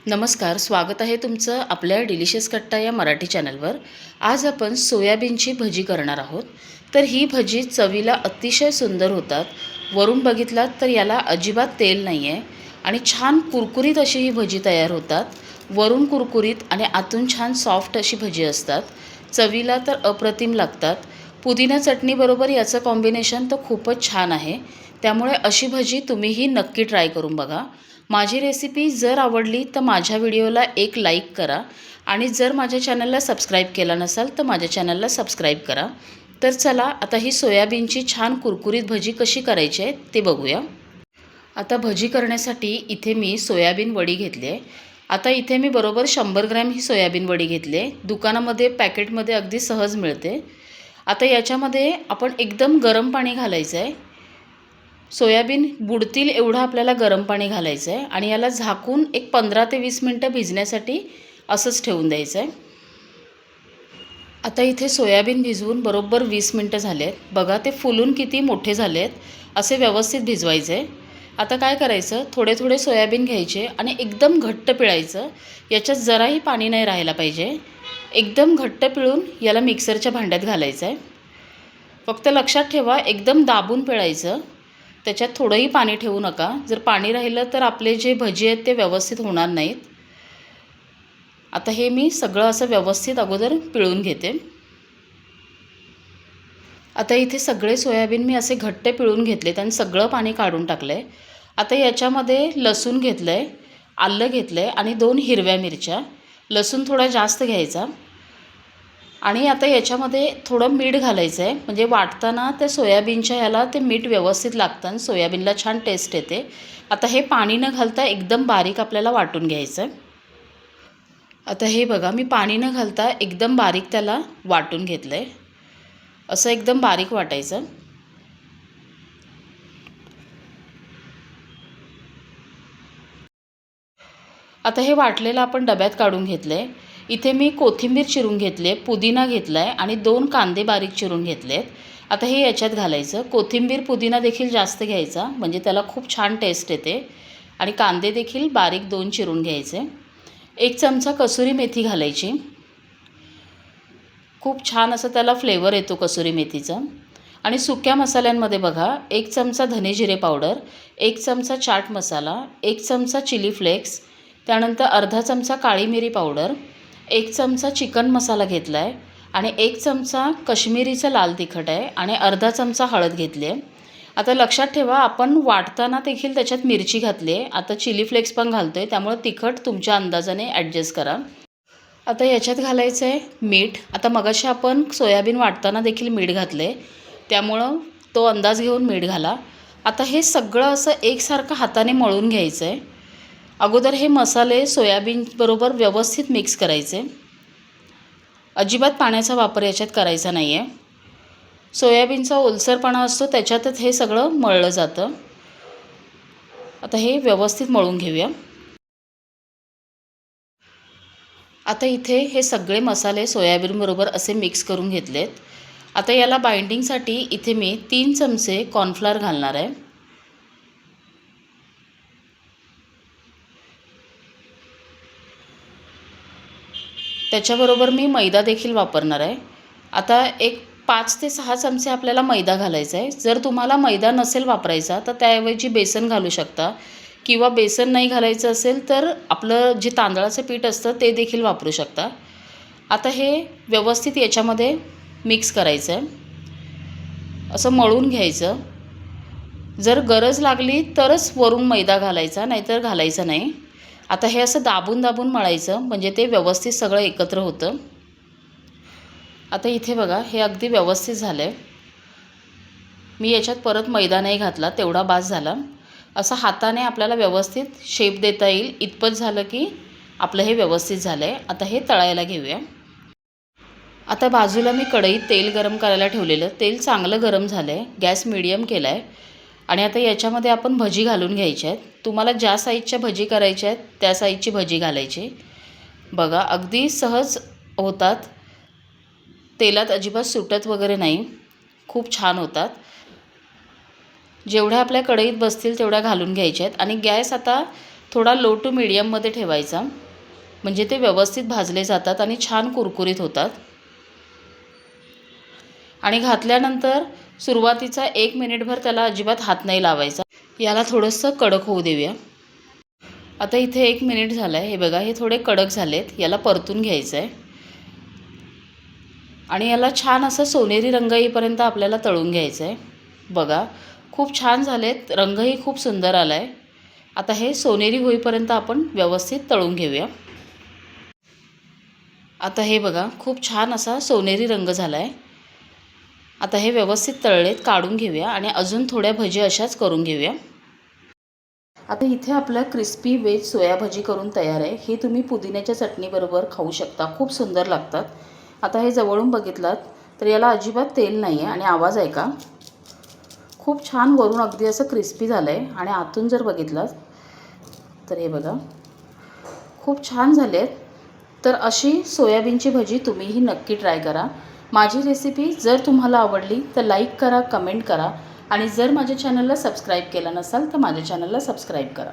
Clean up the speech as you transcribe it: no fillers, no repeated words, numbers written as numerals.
नमस्कार, स्वागत आहे तुमचं आपल्या डिलिशियस कट्टा या मराठी चॅनलवर। आज आपण सोयाबीनची भजी करणार आहोत। तर ही भजी चवीला अतिशय सुंदर होतात। वरून बघितलात तर याला अजिबात तेल नाही आहे आणि छान कुरकुरीत अशी ही भजी तयार होतात। वरून कुरकुरीत आणि आतून छान सॉफ्ट अशी भजी असतात। चवीला तर अप्रतिम लागतात। पुदिना चटणीबरोबर याचं कॉम्बिनेशन तर खूपच छान आहे। त्यामुळे अशी भजी तुम्हीही नक्की ट्राय करून बघा। माझी रेसिपी जर आवडली तर माझ्या व्हिडिओला एक लाईक करा आणि जर माझ्या चॅनलला सबस्क्राईब केला नसाल तर माझ्या चॅनलला सबस्क्राईब करा। तर चला आता ही सोयाबीनची छान कुरकुरीत भजी कशी करायची आहे ते बघूया। आता भजी करण्यासाठी इथे मी सोयाबीन वडी घेतली आहे। आता इथे मी बरोबर 100 ग्रॅम ही सोयाबीन वडी घेतली आहे। दुकानामध्ये पॅकेटमध्ये अगदी सहज मिळते। आता याच्यामध्ये आपण एकदम गरम पाणी घालायचं आहे। सोयाबीन बुडतील एवढं आपल्याला गरम पाणी घालायचं आहे आणि याला झाकून एक 15 ते 20 मिनिटं भिजण्यासाठी असंच ठेवून द्यायचं आहे। आता इथे सोयाबीन भिजवून बरोबर 20 मिनिटं झालेत। बघा ते फुलून किती मोठे झालेत। असे व्यवस्थित भिजवायचे। आता काय करायचं, थोडे थोडे सोयाबीन घ्यायचे आणि एकदम घट्ट पिळायचं। याच्यात जराही पाणी नाही राहायला पाहिजे। एकदम घट्ट पिळून याला मिक्सरच्या भांड्यात घालायचं आहे। फक्त लक्षात ठेवा एकदम दाबून पिळायचं। त्याच्यात थोडंही पाणी ठेवू नका। जर पाणी राहिलं तर आपले जे भजी आहेत ते व्यवस्थित होणार नाहीत। आता हे मी सगळं असं व्यवस्थित अगोदर पिळून घेते। आता इथे सगळे सोयाबीन मी असे घट्ट पिळून घेतलेत आणि सगळं पाणी काढून टाकलं आहे। आता याच्यामध्ये लसूण घेतलं आहे, आलं घेतलं आहे आणि 2 हिरव्या मिरच्या। लसूण थोडा जास्त घ्यायचा आणि आता याच्यामध्ये थोडं मीठ घालायचं आहे। म्हणजे वाटताना त्या सोयाबीनच्या ह्याला ते मीठ व्यवस्थित लागतं आणि सोयाबीनला छान टेस्ट येते। आता हे पाणी न घालता एकदम बारीक आपल्याला वाटून घ्यायचं आहे। आता हे बघा मी पाणी न घालता एकदम बारीक त्याला वाटून घेतलं आहे। असं एकदम बारीक वाटायचं। आता हे वाटलेलं आपण डब्यात काढून घेतलं आहे। इथे मी कोथिंबीर चिरून घेतली आहे, पुदिना घेतला आहे आणि 2 कांदे बारीक चिरून घेतले आहेत। आता हे याच्यात घालायचं। कोथिंबीर पुदिना देखील जास्त घ्यायचा म्हणजे त्याला खूप छान टेस्ट येते आणि कांदे देखील बारीक 2 चिरून घ्यायचे। 1 चमचा कसुरी मेथी घालायची। खूप छान असं त्याला फ्लेवर येतो कसुरी मेथीचा। आणि सुक्या मसाल्यांमध्ये बघा 1 चमचा धने जिरे पावडर, 1 चमचा चाट मसाला, 1 चमचा चिली फ्लेक्स, त्यानंतर अर्धा चमचा काळी मिरी पावडर, 1 चमचा चिकन मसाला घेतला आहे आणि 1 चमचा कश्मीरीचं लाल तिखट आहे आणि अर्धा चमचा हळद घेतली आहे। आता लक्षात ठेवा आपण वाटताना देखील त्याच्यात मिरची घातली आहे। आता चिली फ्लेक्स पण घालतो आहे त्यामुळे तिखट तुमच्या अंदाजाने ॲडजस्ट करा। आता याच्यात घालायचं आहे मीठ। आता मगाशी आपण सोयाबीन वाटताना देखील मीठ घातले त्यामुळं तो अंदाज घेऊन मीठ घाला। आता हे सगळं असं एकसारखं हाताने मळून घ्यायचं आहे। अगोदर हे मसाले सोयाबीनबरोबर व्यवस्थित मिक्स करायचे। अजिबात पाण्याचा वापर याच्यात करायचा नाही आहे। सोयाबीनचा ओलसरपणा असतो त्याच्यातच हे सगळं मळलं जातं। आता हे व्यवस्थित मळून घेऊया। आता इथे हे सगळे मसाले सोयाबीनबरोबर असे मिक्स करून घेतलेत। आता याला बाइंडिंगसाठी इथे मी 3 चमचे कॉर्नफ्लोअर घालणार आहे। त्याच्याबरोबर मी मैदा देखील वापरणार आहे। आता एक 5 ते 6 चमचे आपल्याला मैदा घालायचा आहे। जर तुम्हाला मैदा नसेल वापरायचा तर त्याऐवजी बेसन घालू शकता किंवा बेसन नाही घालायचं असेल तर आपलं जे तांदळाचं पीठ असतं ते देखील वापरू शकता। आता हे व्यवस्थित याच्यामध्ये मिक्स करायचं आहे। असं मळून घ्यायचं। जर गरज लागली तरच वरून मैदा घालायचा नाहीतर घालायचा नाही। आता हे असं दाबून दाबून मळायचं म्हणजे ते व्यवस्थित सगळं एकत्र होतं। आता इथे बघा हे अगदी व्यवस्थित झालं आहे। मी याच्यात परत मैदा नाही घातला, तेवढा बास झाला। असं हाताने आपल्याला व्यवस्थित शेप देता येईल इतपत झालं की आपलं हे व्यवस्थित झालं आहे। आता हे तळायला घेऊया। आता बाजूला मी कढईत तेल गरम करायला ठेवलेलं। तेल चांगलं गरम झालं आहे। गॅस मीडियम केला आहे आणि आता याच्यामध्ये आपण भजी घालून घ्यायच्या आहेत। तुम्हाला ज्या साईजच्या भजी करायच्या आहेत त्या साईजची भजी घालायची। बघा अगदी सहज होतात। तेलात अजिबात सुटत वगैरे नाही। खूप छान होतात। जेवढ्या आपल्या कढईत बसतील तेवढ्या घालून घ्यायच्या आहेत आणि गॅस आता थोडा लो टू मीडियममध्ये ठेवायचा, म्हणजे ते व्यवस्थित भाजले जातात आणि छान कुरकुरीत होतात. आणि घातल्यानंतर सुरुवातीचा 1 मिनिटभर त्याला अजिबात हात नाही लावायचा. याला थोडंसं कडक होऊ देऊया. आता इथे 1 मिनिट झालं आहे. हे बघा, हे थोडे कडक झालेत. याला परतून घ्यायचं आहे आणि याला छान असं सोनेरी रंग येईपर्यंत आपल्याला तळून घ्यायचं आहे. बघा, खूप छान झालेत. रंगही खूप सुंदर आला आहे. आता हे सोनेरी होईपर्यंत आपण व्यवस्थित तळून घेऊया. आता हे बघा, खूप छान असा सोनेरी रंग झाला आहे. आता हे व्यवस्थित तळलेत, काढून घेऊया आणि अजून थोड्या भजी अशाच करून घेऊया. आता इथे आपलं क्रिस्पी वेज सोया भजी करून तयार आहे. हे तुम्ही पुदिन्याच्या चटणीबरोबर खाऊ शकता. खूप सुंदर लागतात. आता हे जवळून बघितलात तर याला अजिबात तेल नाही आहे आणि आवाज आहे का, खूप छान वरून अगदी असं क्रिस्पी झालं आहे आणि आतून जर बघितलात तर हे बघा, खूप छान झाले आहेत. तर अशी सोयाबीनची भजी तुम्हीही नक्की ट्राय करा. माझी रेसिपी जर तुम्हाला आवडली तर लाईक करा, कमेंट करा आणि जर माझ्या चॅनलला सबस्क्राईब केलं नसाल तर माझ्या चॅनलला सबस्क्राईब करा.